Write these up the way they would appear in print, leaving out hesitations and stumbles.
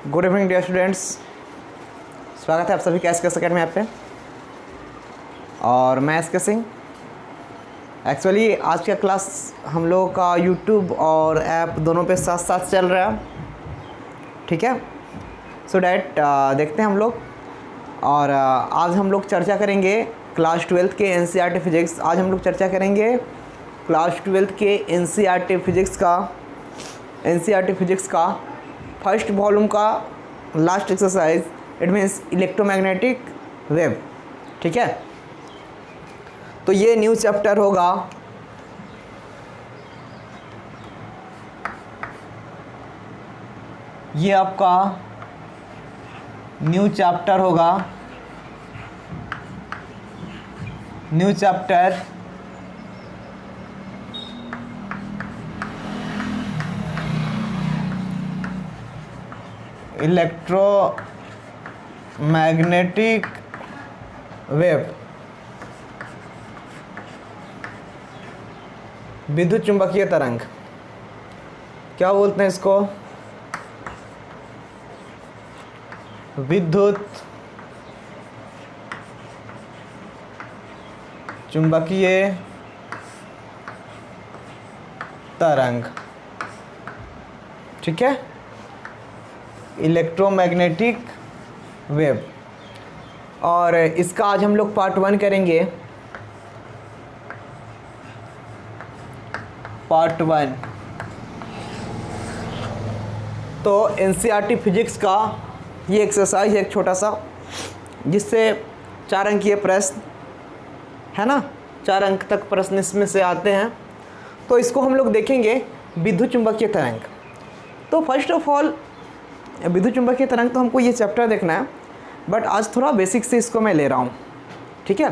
Good evening dear students, स्वागत है आप सभी का एसके अकेडमी ऐप पे। और मैं एसके सिंह। एक्चुअली आज का क्लास हम लोगों का यूट्यूब और ऐप दोनों पे साथ साथ चल रहा है, ठीक है। सो डैट देखते हैं हम लोग। और आज हम लोग चर्चा करेंगे क्लास 12 के एनसीईआरटी फिजिक्स। आज हम लोग चर्चा करेंगे क्लास 12 के एनसीईआरटी फिजिक्स का फर्स्ट वॉल्यूम का last exercise, it means electromagnetic wave, ठीक है। तो ये न्यू चैप्टर होगा, ये आपका न्यू चैप्टर होगा, न्यू चैप्टर इलेक्ट्रोमैग्नेटिक वेव, विद्युत चुंबकीय तरंग। क्या बोलते हैं इसको? विद्युत चुंबकीय तरंग, ठीक है, इलेक्ट्रोमैग्नेटिक वेव। और इसका आज हम लोग पार्ट 1 करेंगे। पार्ट 1 तो एनसीईआरटी फिजिक्स का ये एक्सरसाइज है एक छोटा सा, जिससे 4 अंकीय प्रश्न है ना, 4 अंक तक प्रश्न इसमें से आते हैं। तो इसको हम लोग देखेंगे विद्युत चुंबकीय तरंग। तो फर्स्ट ऑफ ऑल विद्युत चुंबकीय तरंग तो हमको ये चैप्टर देखना है, बट आज थोड़ा बेसिक से इसको मैं ले रहा हूँ, ठीक है।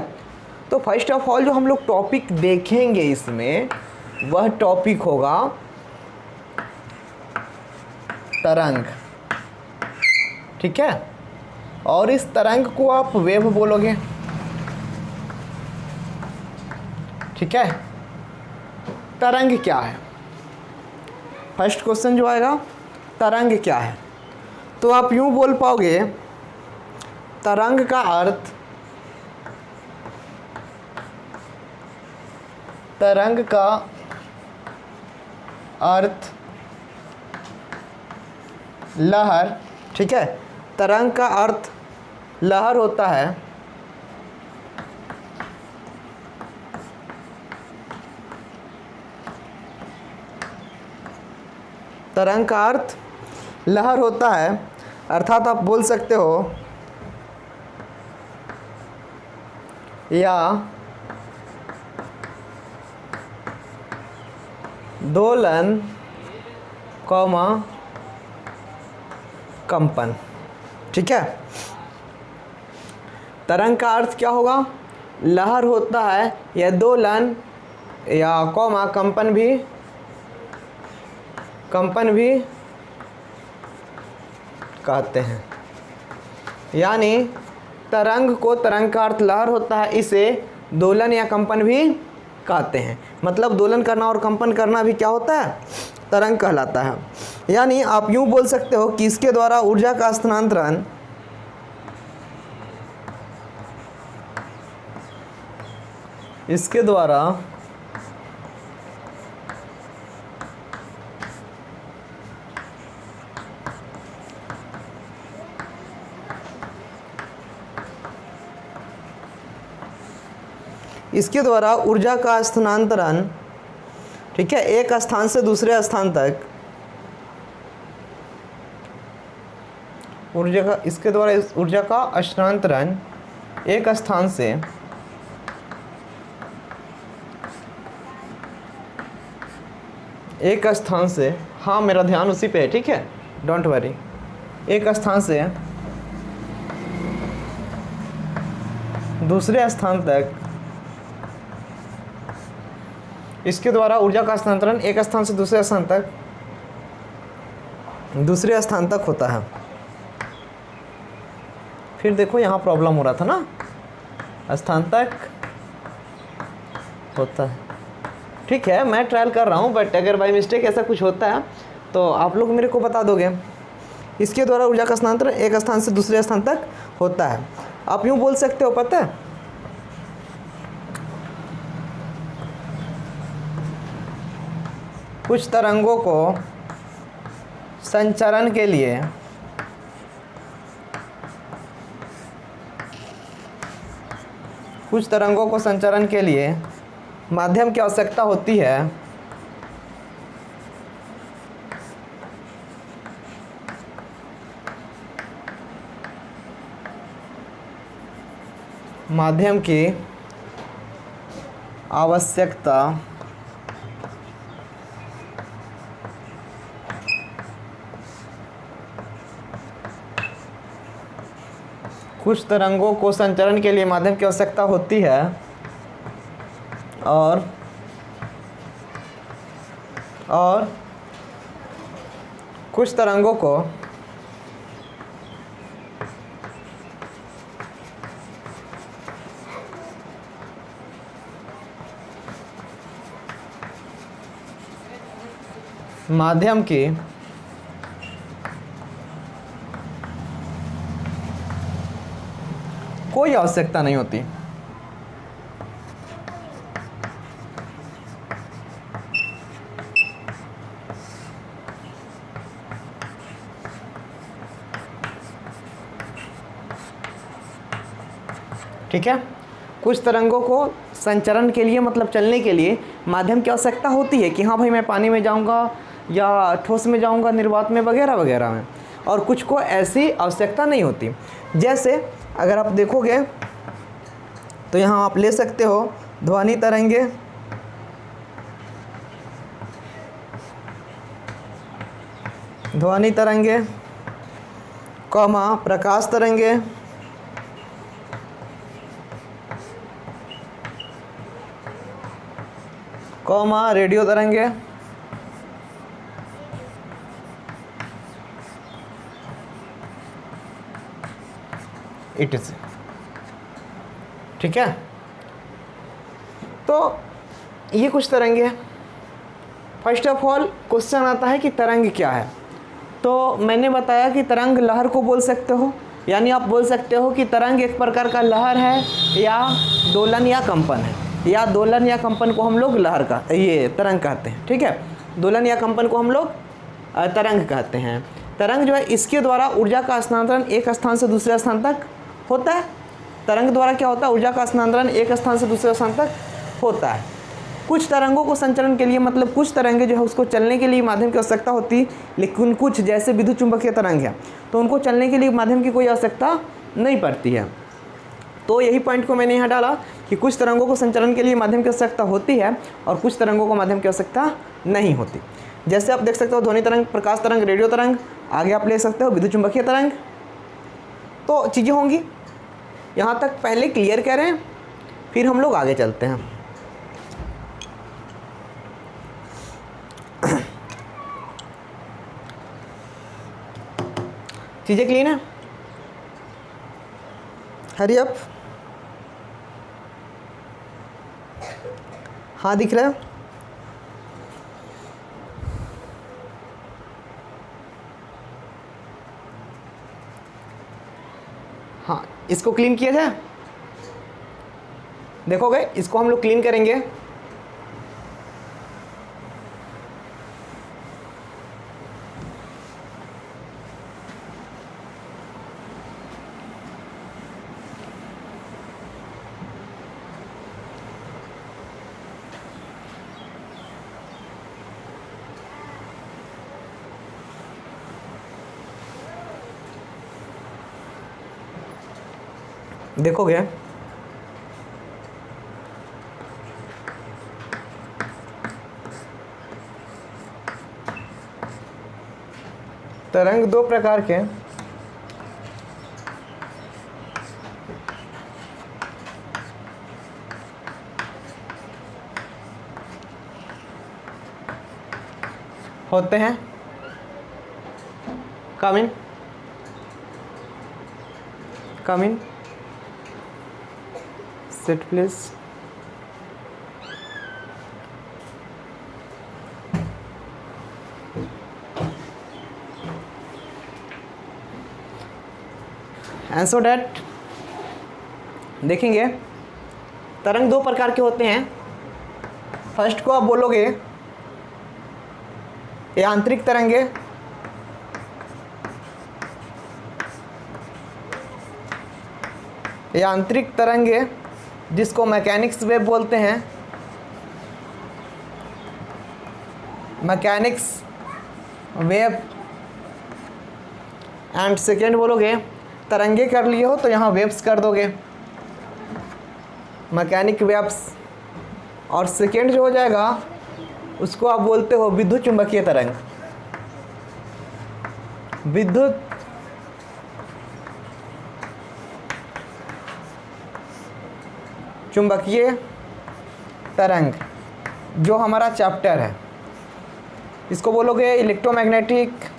तो फर्स्ट ऑफ ऑल जो हम लोग टॉपिक देखेंगे इसमें, वह टॉपिक होगा तरंग, ठीक है। और इस तरंग को आप वेव बोलोगे, ठीक है। तरंग क्या है? फर्स्ट क्वेश्चन जो आएगा, तरंग क्या है? तो आप यूं बोल पाओगे, तरंग का अर्थ, तरंग का अर्थ लहर, ठीक है। तरंग का अर्थ लहर होता है। तरंग का अर्थ लहर होता है, अर्थात आप बोल सकते हो या दोलन कौमा कंपन, ठीक है। तरंग का अर्थ क्या होगा? लहर होता है, या दोलन या कौमा कंपन भी कहते हैं। यानी तरंग को, तरंग का अर्थ लहर होता है, इसे दोलन या कंपन भी कहते हैं। मतलब दोलन करना और कंपन करना भी क्या होता है? तरंग कहलाता है। यानी आप यूं बोल सकते हो कि इसके द्वारा ऊर्जा का स्थानांतरण, इसके द्वारा ऊर्जा का स्थानांतरण, ठीक है, एक स्थान से दूसरे स्थान तक, इसके द्वारा इस ऊर्जा का स्थानांतरण एक स्थान से, हाँ मेरा ध्यान उसी पे है, ठीक है, डोंट वरी, एक स्थान से दूसरे स्थान तक, इसके द्वारा ऊर्जा का स्थानांतरण एक स्थान से दूसरे स्थान तक होता है। फिर देखो यहाँ प्रॉब्लम हो रहा था ना, स्थान तक होता है, ठीक है। मैं ट्रायल कर रहा हूँ, बट अगर बाई मिस्टेक ऐसा कुछ होता है तो आप लोग मेरे को बता दोगे। इसके द्वारा ऊर्जा का स्थानांतरण एक स्थान से दूसरे स्थान तक होता है। आप यूँ बोल सकते हो, पता है कुछ तरंगों को संचरण के लिए माध्यम की आवश्यकता होती है। माध्यम की आवश्यकता कुछ तरंगों को संचरण के लिए माध्यम की आवश्यकता होती है और कुछ तरंगों को माध्यम की कोई आवश्यकता नहीं होती। ठीक है, कुछ तरंगों को संचरण के लिए मतलब चलने के लिए माध्यम की आवश्यकता होती है कि हाँ भाई मैं पानी में जाऊंगा या ठोस में जाऊंगा, निर्वात में वगैरह वगैरह में, और कुछ को ऐसी आवश्यकता नहीं होती। जैसे अगर आप देखोगे तो यहाँ आप ले सकते हो ध्वनि तरंगे, कॉमा प्रकाश तरंगे, कॉमा रेडियो तरंगे, इट इज। ठीक है, तो ये कुछ तरंगे हैं। फर्स्ट ऑफ ऑल क्वेश्चन आता है कि तरंग क्या है। तो मैंने बताया कि तरंग लहर को बोल सकते हो, यानी आप बोल सकते हो कि तरंग एक प्रकार का लहर है या दोलन या कंपन है, या दोलन या कंपन को हम लोग लहर का ये तरंग कहते हैं। ठीक है, दोलन या कंपन को हम लोग तरंग कहते हैं। तरंग जो है इसके द्वारा ऊर्जा का स्थानांतरण एक स्थान से दूसरे स्थान तक होता है। तरंग द्वारा क्या होता है, ऊर्जा का स्थानांतरण एक स्थान से दूसरे स्थान तक होता है। कुछ तरंगों को संचरण के लिए मतलब कुछ तरंगे जो है उसको चलने के लिए माध्यम की आवश्यकता होती है, लेकिन कुछ जैसे विद्युत चुंबकीय तरंग है तो उनको चलने के लिए माध्यम की कोई आवश्यकता नहीं पड़ती है। तो यही पॉइंट को मैंने यहाँ डाला कि कुछ तरंगों को संचरण के लिए माध्यम की आवश्यकता होती है और कुछ तरंगों को माध्यम की आवश्यकता नहीं होती। जैसे आप देख सकते हो ध्वनि तरंग, प्रकाश तरंग, रेडियो तरंग, आगे आप ले सकते हो विद्युत चुंबकीय तरंग। तो चीज़ें होंगी, यहाँ तक पहले क्लियर करें, फिर हम लोग आगे चलते हैं। चीज़ें क्लीन है, हरी अप। हाँ दिख रहा है, हाँ इसको क्लीन किया जाए। देखोगे इसको हम लोग क्लीन करेंगे। देखोगे तरंग दो प्रकार के होते हैं। Come in sit please. And so that देखेंगे तरंग दो प्रकार के होते हैं। फर्स्ट को आप बोलोगे यांत्रिक तरंगे, यांत्रिक तरंगे जिसको मैकेनिक्स वेव बोलते हैं, मैकेनिक्स वेव। एंड सेकेंड बोलोगे तरंगे कर लिए हो तो यहाँ वेव्स कर दोगे, मैकेनिक वेव्स। और सेकेंड जो हो जाएगा उसको आप बोलते हो विद्युत चुंबकीय तरंग, विद्युत चुंबकीय तरंग, जो हमारा चैप्टर है। इसको बोलोगे इलेक्ट्रोमैग्नेटिक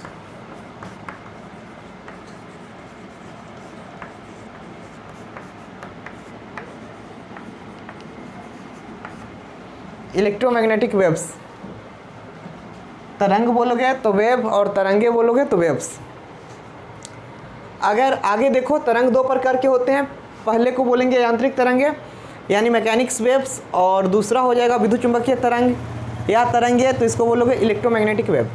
इलेक्ट्रोमैग्नेटिक वेव्स। तरंग बोलोगे तो वेव और तरंगे बोलोगे तो वेव्स। अगर आगे देखो तरंग दो प्रकार के होते हैं। पहले को बोलेंगे यांत्रिक तरंगे यानी मैकेनिक्स वेव्स, और दूसरा हो जाएगा विद्युत चुंबकीय तरंग या तरंगे, तो इसको बोलोगे इलेक्ट्रोमैग्नेटिक वेव।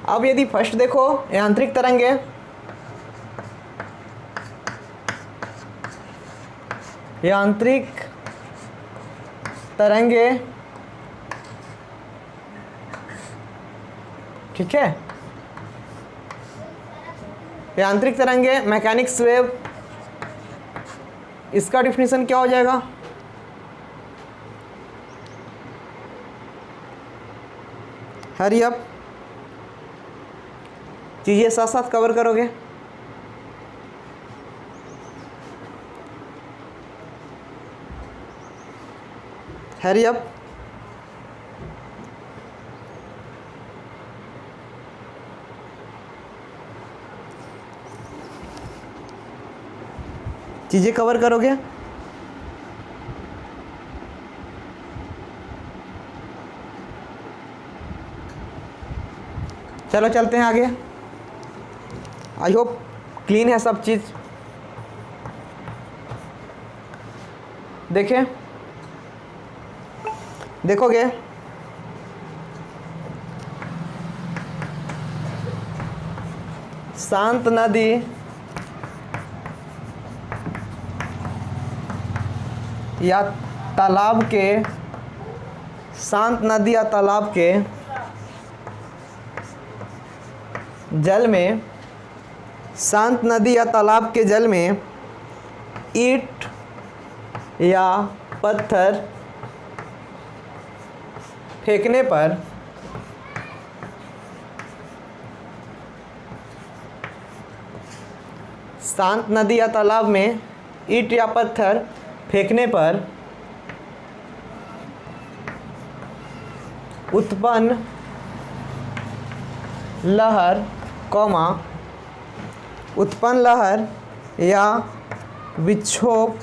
अब यदि फर्स्ट देखो यांत्रिक तरंगे, यांत्रिक तरंगे, ठीक है, यांत्रिक तरंगे मैकेनिक्स वेव, इसका डिफिनीशन क्या हो जाएगा? हरी अप, चीजें साथ साथ कवर करोगे। Hurry up. चीजें कवर करोगे। चलो चलते हैं आगे। आई होप क्लीन है सब चीज़। देखें, देखोगे शांत नदी या तालाब के, शांत नदी या तालाब के जल में, शांत नदी या तालाब के जल में ईंट या पत्थर फेंकने पर शांत नदी या तालाब में ईंट या पत्थर फेंकने पर उत्पन्न लहर, उत्पन्न लहर या विक्षोभ,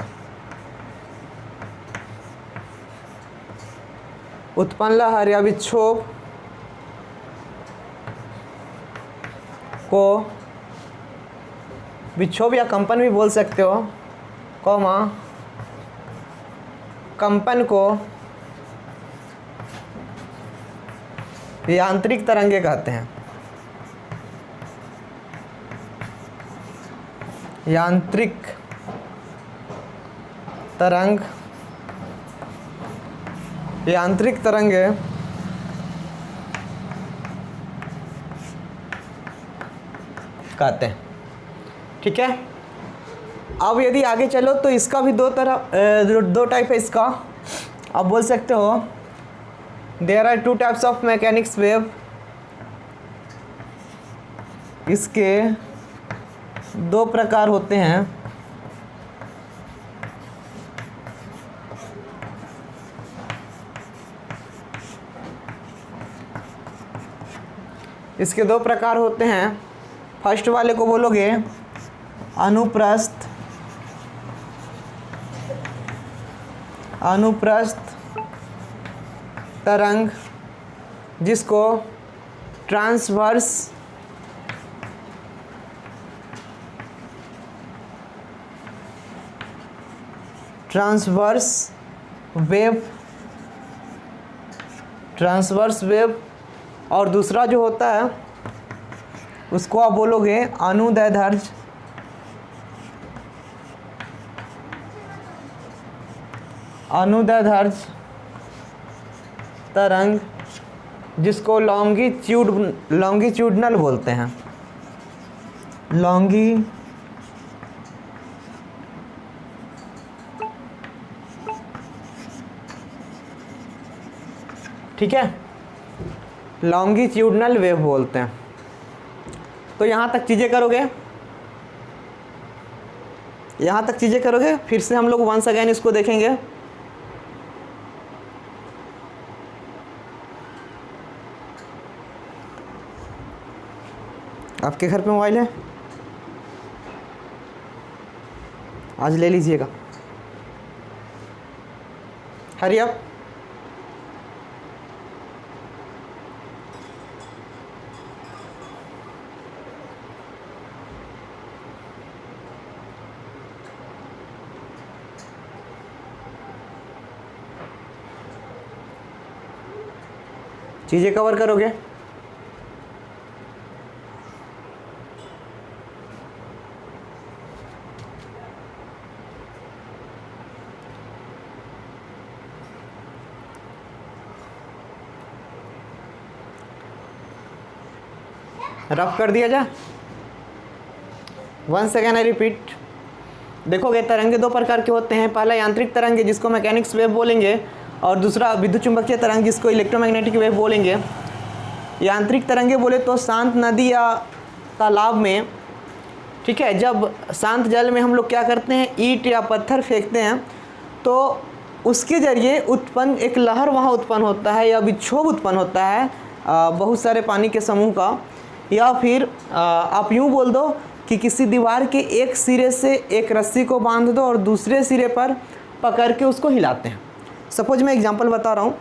उत्पन्न लहर या विक्षोभ को, विक्षोभ या कंपन भी बोल सकते हो, कंपन को यांत्रिक तरंगे कहते हैं। यांत्रिक तरंग, यांत्रिक तरंगे कहते हैं, ठीक है। अब यदि आगे चलो तो इसका भी दो टाइप है इसका। आप बोल सकते हो there are two types of mechanics wave, इसके दो प्रकार होते हैं। इसके दो प्रकार होते हैं। फर्स्ट वाले को बोलोगे अनुप्रस्थ, अनुप्रस्थ तरंग जिसको ट्रांसवर्स वेव और दूसरा जो होता है उसको आप बोलोगे अनुदैर्ध्य तरंग जिसको लॉन्गिट्यूडनल बोलते हैं। ठीक है, लॉन्गिट्यूडनल वेव बोलते हैं। तो यहाँ तक चीज़ें करोगे, फिर से हम लोग वंस अगेन इसको देखेंगे। आपके घर पे मोबाइल है, आज ले लीजिएगा। Hurry up. चीज़ें कवर करोगे। रफ कर दिया जा। Once again I repeat. देखोगे तरंगे दो प्रकार के होते हैं, पहला यांत्रिक तरंगे जिसको मैकेनिक्स वेव बोलेंगे, और दूसरा विद्युत चुंबकीय तरंग जिसको इलेक्ट्रोमैग्नेटिक वेव बोलेंगे। यांत्रिक तरंगे बोले तो शांत नदी या तालाब में, ठीक है, जब शांत जल में हम लोग क्या करते हैं, ईंट या पत्थर फेंकते हैं तो उसके ज़रिए उत्पन्न एक लहर वहाँ उत्पन्न होता है या विक्षोभ उत्पन्न होता है बहुत सारे पानी के समूह का। या फिर आप यूँ बोल दो कि किसी दीवार के एक सिरे से एक रस्सी को बांध दो और दूसरे सिरे पर पकड़ के उसको हिलाते हैं। सपोज मैं एग्जांपल बता रहा हूँ,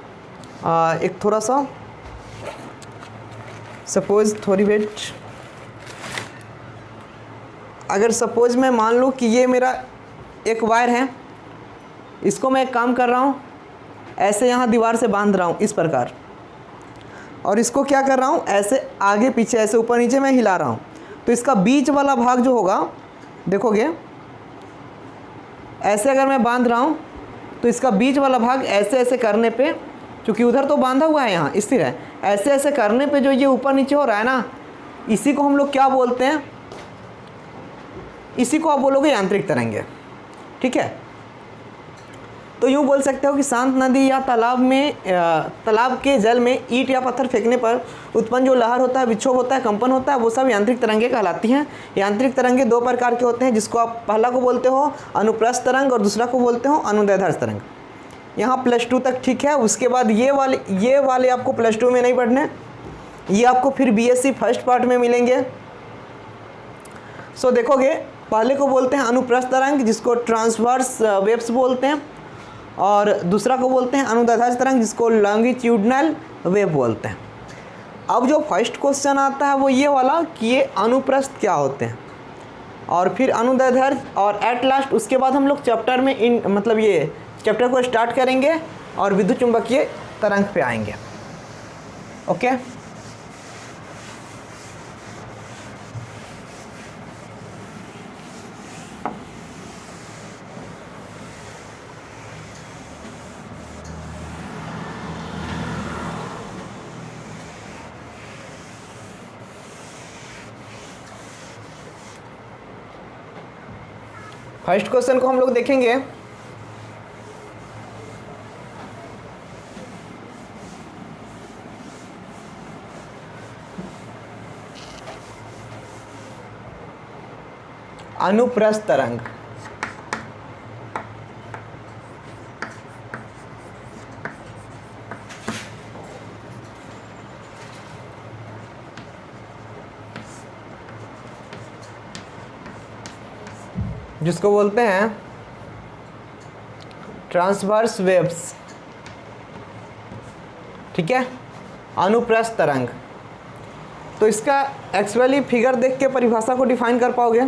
एक थोड़ा सा सपोज थोड़ी वेट। अगर सपोज मैं मान लूँ कि ये मेरा एक वायर है, इसको मैं एक काम कर रहा हूँ, ऐसे यहाँ दीवार से बांध रहा हूँ इस प्रकार, और इसको क्या कर रहा हूँ, ऐसे आगे पीछे ऐसे ऊपर नीचे मैं हिला रहा हूँ। तो इसका बीच वाला भाग जो होगा, देखोगे ऐसे अगर मैं बांध रहा हूँ तो इसका बीच वाला भाग ऐसे ऐसे करने पे, क्योंकि उधर तो बांधा हुआ है यहाँ स्थिर है, ऐसे ऐसे करने पे जो ये ऊपर नीचे हो रहा है ना, इसी को हम लोग क्या बोलते हैं, इसी को आप बोलोगे यांत्रिक तरंगे। ठीक है, तो यूँ बोल सकते हो कि शांत नदी या तालाब में तालाब के जल में ईंट या पत्थर फेंकने पर उत्पन्न जो लहर होता है, विक्षोभ होता है, कंपन होता है, वो सब यांत्रिक तरंगे कहलाती हैं। यांत्रिक तरंगे दो प्रकार के होते हैं, जिसको आप पहला को बोलते हो अनुप्रस्थ तरंग और दूसरा को बोलते हो अनुदैर्ध्य तरंग। यहाँ +2 तक ठीक है। उसके बाद ये वाले आपको +2 में नहीं पढ़ने, ये आपको फिर BSc फर्स्ट पार्ट में मिलेंगे। सो देखोगे, पहले को बोलते हैं अनुप्रस्थ तरंग जिसको ट्रांसवर्स वेव्स बोलते हैं, और दूसरा को बोलते हैं अनुदैर्ध्य तरंग जिसको लॉन्गिट्यूडनल वेव बोलते हैं। अब जो फर्स्ट क्वेश्चन आता है वो ये वाला कि ये अनुप्रस्थ क्या होते हैं, और फिर अनुदैर्ध्य, और एट लास्ट उसके बाद हम लोग चैप्टर में ये चैप्टर को स्टार्ट करेंगे और विद्युत चुंबकीय तरंग पे आएंगे। ओके, फर्स्ट क्वेश्चन को हम लोग देखेंगे। अनुप्रस्थ तरंग, जिसको बोलते हैं ट्रांसवर्स वेव्स। ठीक है, अनुप्रस्थ तरंग। तो इसका एक्चुअली फिगर देख के परिभाषा को डिफाइन कर पाओगे?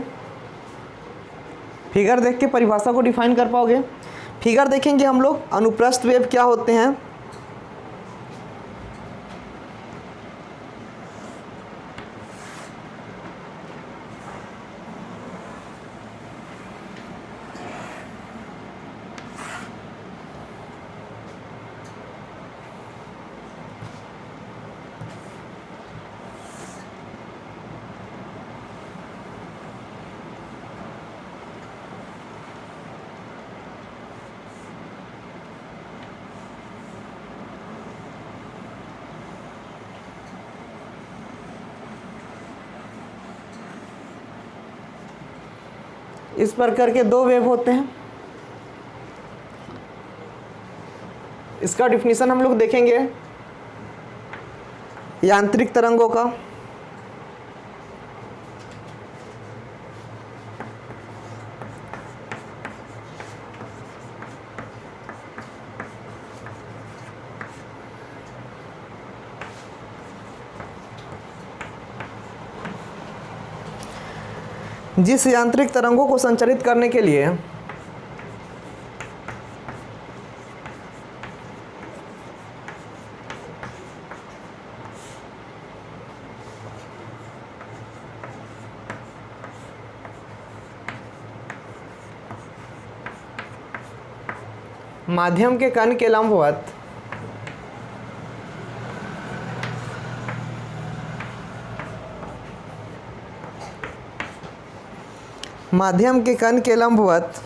फिगर देख के परिभाषा को डिफाइन कर पाओगे? फिगर देखेंगे हम लोग, अनुप्रस्थ वेव क्या होते हैं। इस प्रकार के दो वेव होते हैं। इसका डिफिनीशन हम लोग देखेंगे यांत्रिक तरंगों का। जिस यांत्रिक तरंगों को संचारित करने के लिए माध्यम के कण के लंबवत माध्यम के कण के लंबवत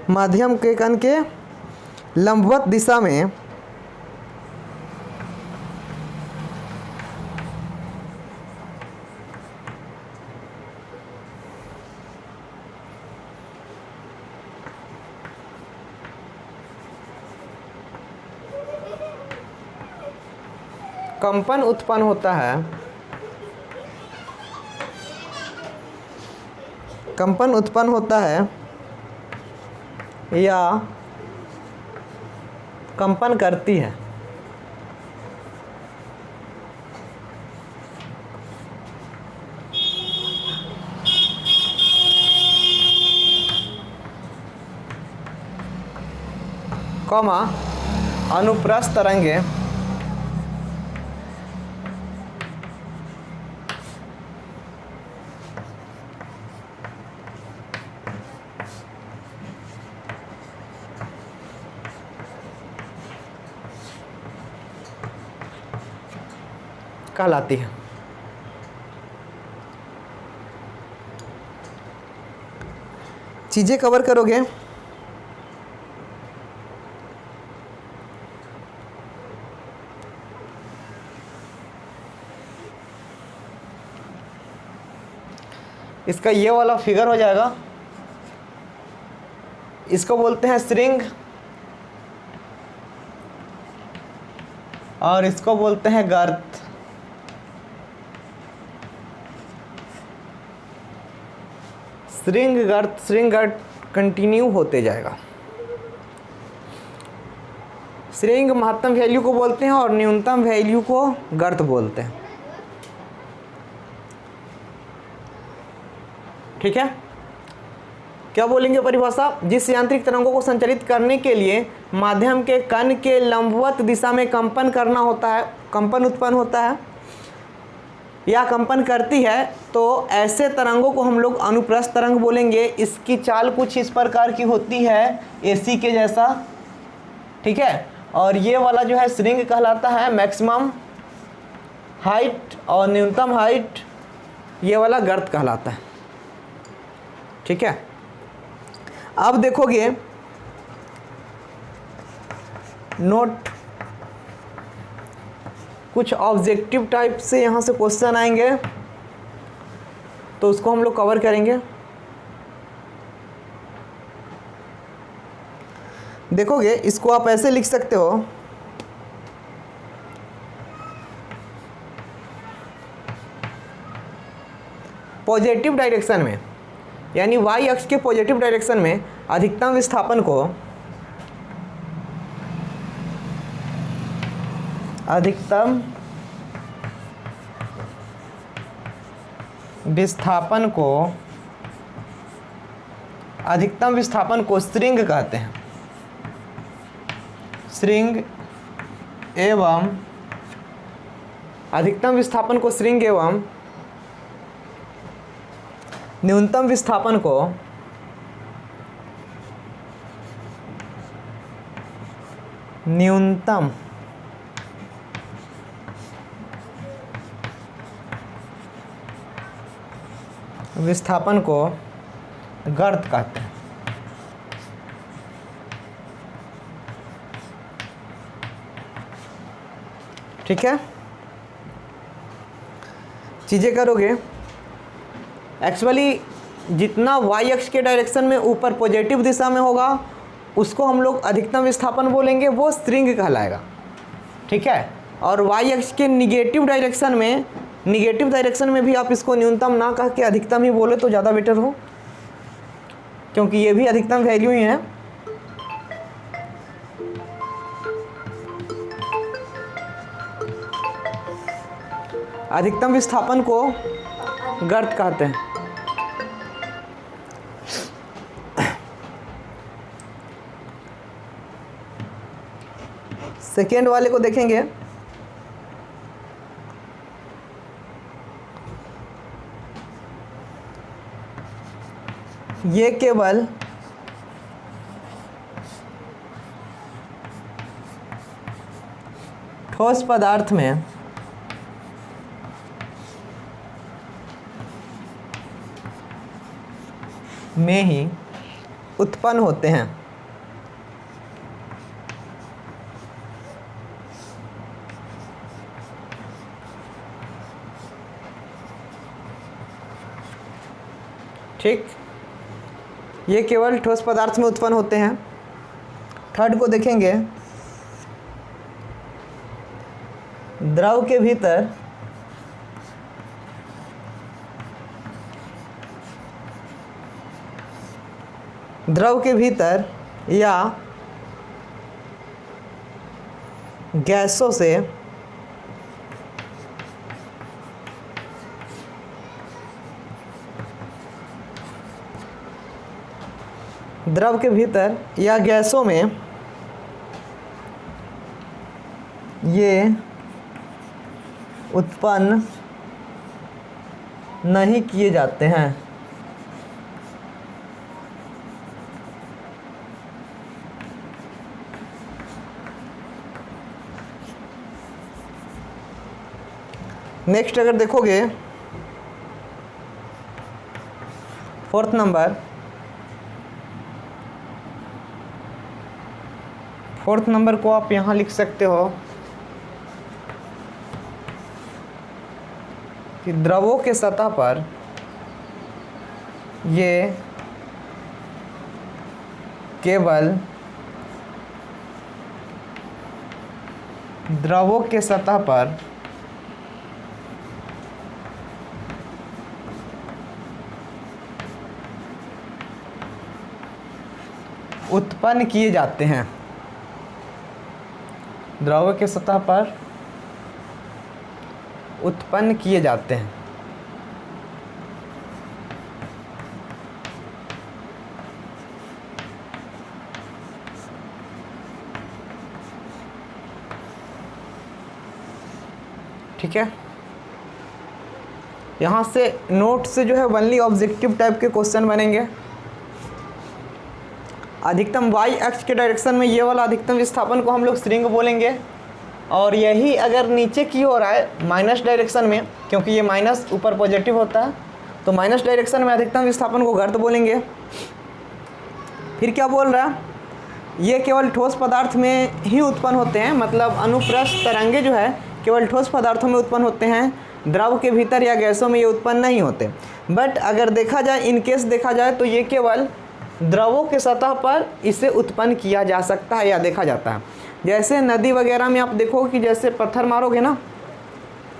माध्यम के कण के लंबवत दिशा में कंपन उत्पन्न होता है। कंपन उत्पन्न होता है या कंपन करती है। कॉमा अनुप्रस्थ तरंगे कहलाती है। चीजें कवर करोगे। इसका ये वाला फिगर हो जाएगा, इसको बोलते हैं श्रृंग और इसको बोलते हैं गर्त। श्रृंग गर्त कंटिन्यू होते जाएगा। श्रृंग महत्तम वैल्यू को बोलते हैं और न्यूनतम वैल्यू को गर्त बोलते हैं। ठीक है, क्या बोलेंगे परिभाषा? जिस यांत्रिक तरंगों को संचालित करने के लिए माध्यम के कण के लंबवत दिशा में कंपन करना होता है, कंपन उत्पन्न होता है या कंपन करती है, तो ऐसे तरंगों को हम लोग अनुप्रस्थ तरंग बोलेंगे। इसकी चाल कुछ इस प्रकार की होती है, एसी के जैसा। ठीक है, और ये वाला जो है श्रृंग कहलाता है मैक्सिमम हाइट, और न्यूनतम हाइट ये वाला गर्त कहलाता है। ठीक है, अब देखोगे नोट, कुछ ऑब्जेक्टिव टाइप से यहाँ से क्वेश्चन आएंगे तो उसको हम लोग कवर करेंगे। देखोगे इसको आप ऐसे लिख सकते हो, पॉजिटिव डायरेक्शन में, यानी वाई अक्ष के पॉजिटिव डायरेक्शन में अधिकतम विस्थापन अधिकतम विस्थापन को स्ट्रिंग कहते हैं। स्ट्रिंग एवं अधिकतम विस्थापन को स्ट्रिंग एवं न्यूनतम विस्थापन को गर्त कहते हैं। ठीक है, चीजें करोगे। एक्चुअली जितना वाई अक्ष के डायरेक्शन में ऊपर पॉजिटिव दिशा में होगा उसको हम लोग अधिकतम विस्थापन बोलेंगे, वो स्ट्रिंग कहलाएगा। ठीक है, और वाई अक्ष के निगेटिव डायरेक्शन में भी आप इसको न्यूनतम ना कह के अधिकतम ही बोले तो ज़्यादा बेटर हो, क्योंकि ये भी अधिकतम वैल्यू ही है। अधिकतम विस्थापन को गर्त कहते हैं। सेकेंड वाले को देखेंगे। ये केवल ठोस पदार्थ में ही उत्पन्न होते हैं। ठीक, ये केवल ठोस पदार्थ में उत्पन्न होते हैं। थर्ड को देखेंगे। द्रव के भीतर या गैसों से में ये उत्पन्न नहीं किए जाते हैं। नेक्स्ट अगर देखोगे फोर्थ नंबर को आप यहाँ लिख सकते हो कि द्रवों के सतह पर ये केवल द्रवों के सतह पर उत्पन्न किए जाते हैं। द्रव के सतह पर उत्पन्न किए जाते हैं। ठीक है, यहाँ से नोट से जो है ओनली ऑब्जेक्टिव टाइप के क्वेश्चन बनेंगे। अधिकतम वाई अक्ष के डायरेक्शन में ये वाला अधिकतम विस्थापन को हम लोग स्ट्रिंग बोलेंगे, और यही अगर नीचे की हो रहा है माइनस डायरेक्शन में, क्योंकि ये माइनस ऊपर पॉजिटिव होता है, तो माइनस डायरेक्शन में अधिकतम विस्थापन को गर्त बोलेंगे। फिर क्या बोल रहा है, ये केवल ठोस पदार्थ में ही उत्पन्न होते हैं, मतलब अनुप्रस्थ तरंगे जो है केवल ठोस पदार्थों में उत्पन्न होते हैं, द्रव के भीतर या गैसों में ये उत्पन्न नहीं होते। बट अगर देखा जाए, इनकेस देखा जाए, तो ये केवल द्रवों के सतह पर इसे उत्पन्न किया जा सकता है या देखा जाता है। जैसे नदी वगैरह में आप देखो कि जैसे पत्थर मारोगे ना,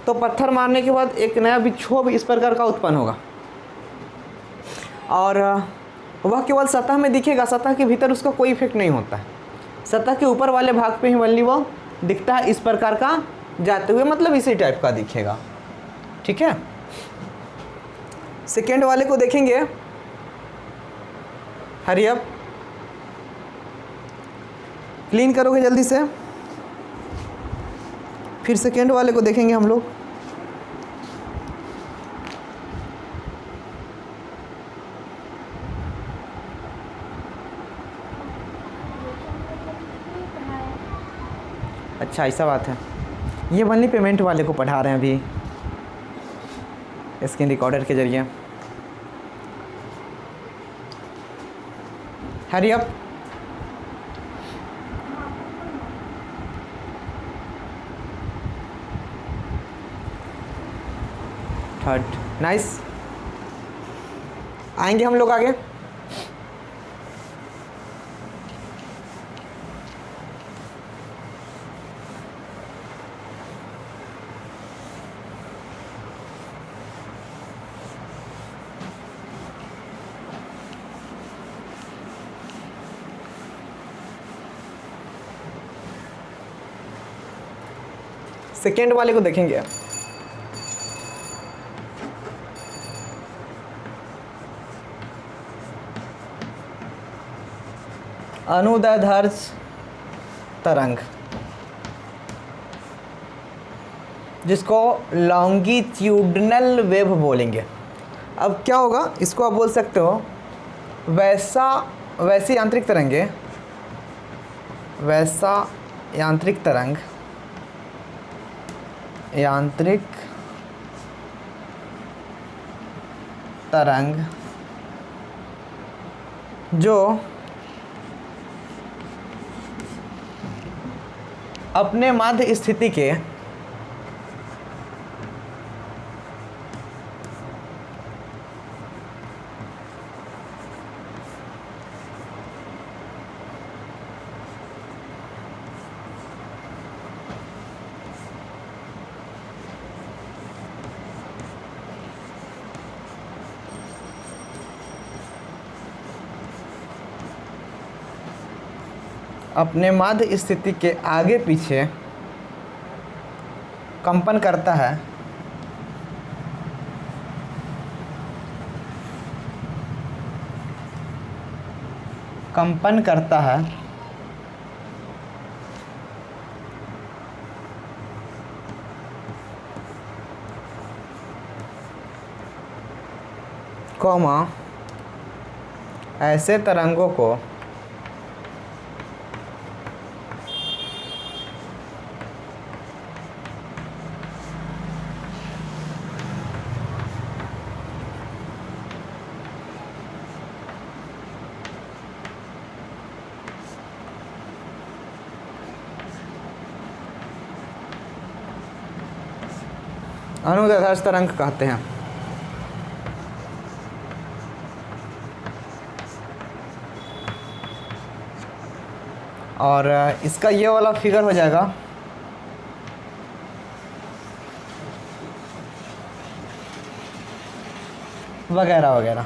तो पत्थर मारने के बाद एक नया विक्षोभ इस प्रकार का उत्पन्न होगा, और वह केवल सतह में दिखेगा, सतह के भीतर उसका कोई इफेक्ट नहीं होता है, सतह के ऊपर वाले भाग पे ही वनली वो दिखता है, इस प्रकार का जाते हुए, मतलब इसी टाइप का दिखेगा। ठीक है, सेकेंड वाले को देखेंगे, हरी अप, क्लीन करोगे जल्दी से, फिर सेकेंड वाले को देखेंगे हम लोग। अच्छा ऐसा बात है, ये वनली पेमेंट वाले को पढ़ा रहे हैं अभी स्क्रीन रिकॉर्डर के जरिए। Hurry up, third, nice. आएंगे हम लोग आगे। सेकेंड वाले को देखेंगे। अनुदैर्ध्य तरंग, जिसको लॉन्गिट्यूडनल वेव बोलेंगे। अब क्या होगा, इसको आप बोल सकते हो वैसी यांत्रिक तरंगे, वैसा यांत्रिक तरंग, यांत्रिक तरंग जो अपने माध्य स्थिति के अपने माध्य स्थिति के आगे पीछे कंपन करता है, कंपन करता है, कॉमा ऐसे तरंगों को अनुदैर्ध्य तरंग कहते हैं। और इसका ये वाला फिगर हो जाएगा वगैरह वगैरह।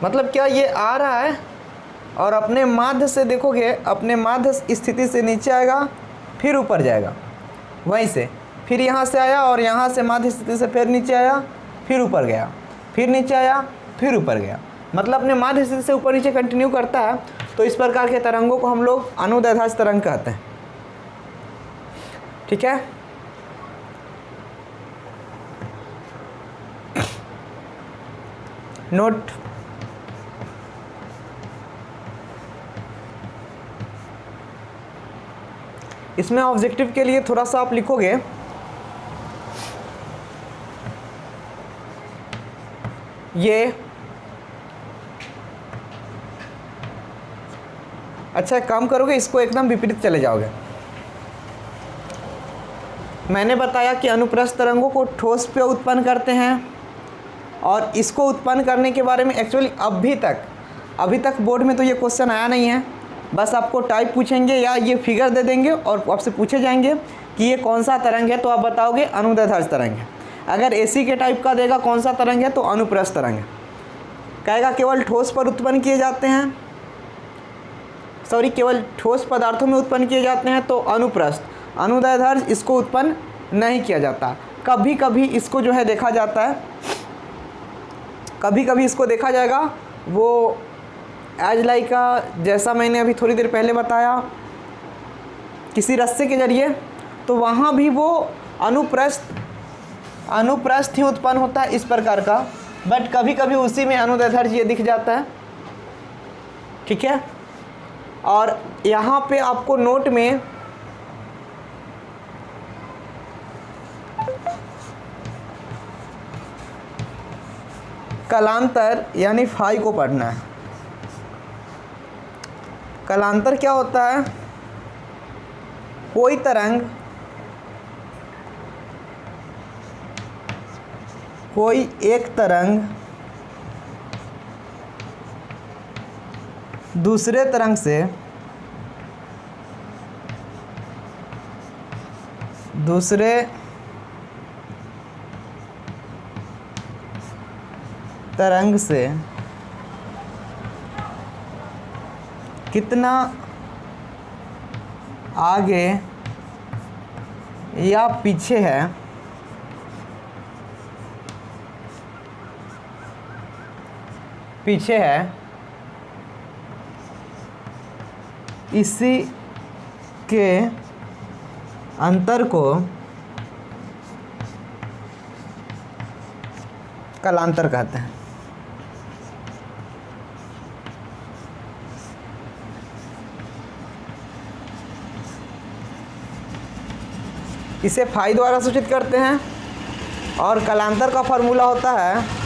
मतलब क्या, ये आ रहा है और अपने माध्य से देखोगे, अपने माध्य स्थिति से नीचे आएगा, फिर ऊपर जाएगा, वहीं से फिर यहाँ से आया और यहाँ से माध्य स्थिति से फिर नीचे आया, फिर ऊपर गया, फिर नीचे आया, फिर ऊपर गया, मतलब अपने माध्य स्थिति से ऊपर नीचे कंटिन्यू करता है। तो इस प्रकार के तरंगों को हम लोग अनुदैर्ध्य तरंग कहते हैं। ठीक है, नोट, इसमें ऑब्जेक्टिव के लिए थोड़ा सा आप लिखोगे, ये अच्छा एक काम करोगे, इसको एकदम विपरीत चले जाओगे। मैंने बताया कि अनुप्रस्थ तरंगों को ठोस पे उत्पन्न करते हैं, और इसको उत्पन्न करने के बारे में एक्चुअली अभी तक बोर्ड में तो ये क्वेश्चन आया नहीं है। बस आपको टाइप पूछेंगे या ये फिगर दे देंगे और आपसे पूछे जाएंगे कि ये कौन सा तरंग है, तो आप बताओगे अनुदैर्ध्य तरंग है। अगर एसी के टाइप का देगा कौन सा तरंग है, तो अनुप्रस्थ तरंग है। कहेगा केवल ठोस पर उत्पन्न किए जाते हैं, सॉरी केवल ठोस पदार्थों में उत्पन्न किए जाते हैं, तो अनुप्रस्थ अनुदैर्ध्य इसको उत्पन्न नहीं किया जाता। कभी कभी इसको जो है देखा जाता है, कभी कभी इसको देखा जाएगा वो एज लाइक जैसा मैंने अभी थोड़ी देर पहले बताया किसी रस्से के जरिए, तो वहाँ भी वो अनुप्रस्थ ही उत्पन्न होता है इस प्रकार का, बट कभी कभी उसी में अनुदैर्ध्य ये दिख जाता है। ठीक है, और यहाँ पे आपको नोट में कलांतर यानी फाई को पढ़ना है। कलांतर क्या होता है? कोई तरंग कोई एक तरंग दूसरे तरंग से कितना आगे या पीछे है, इसी के अंतर को कलांतर कहते हैं। इसे फाई द्वारा सूचित करते हैं, और कलांतर का फॉर्मूला होता है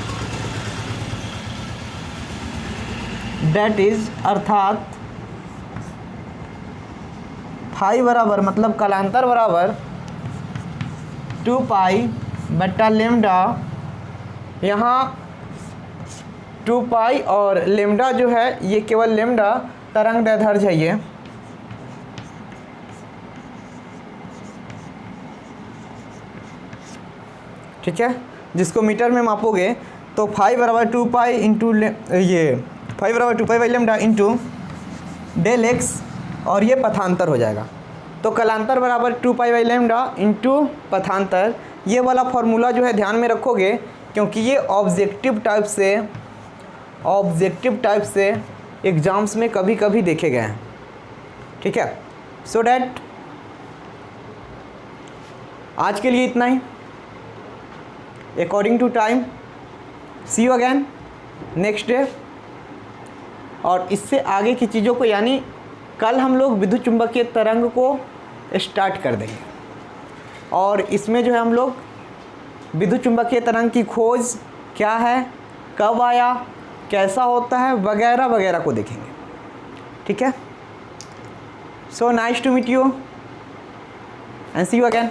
डेट इज, अर्थात फाई बराबर मतलब कलांतर बराबर 2 पाई बट्टा लेमडा। यहाँ 2 पाई और लेमडा जो है ये केवल लेमडा तरंग दैर्ध्य है ये, ठीक है, जिसको मीटर में मापोगे तो फाई बराबर 2 पाई इंटू ये फाई बराबर 2 pi by lambda into del x, और ये पथांतर हो जाएगा। तो कलांतर बराबर 2 पाई बाई लेमडा इंटू पथांतर, ये वाला फॉर्मूला जो है ध्यान में रखोगे, क्योंकि ये ऑब्जेक्टिव टाइप से एग्ज़ाम्स में कभी कभी देखे गए हैं। ठीक है, सो डैट आज के लिए इतना ही। According to time see you again next day. और इससे आगे की चीज़ों को, यानी कल हम लोग विद्युत चुंबकीय तरंग को स्टार्ट कर देंगे, और इसमें जो है हम लोग विद्युत चुंबकीय तरंग की खोज क्या है, कब आया, कैसा होता है, वगैरह वगैरह को देखेंगे। ठीक है, so nice to meet you and see you again.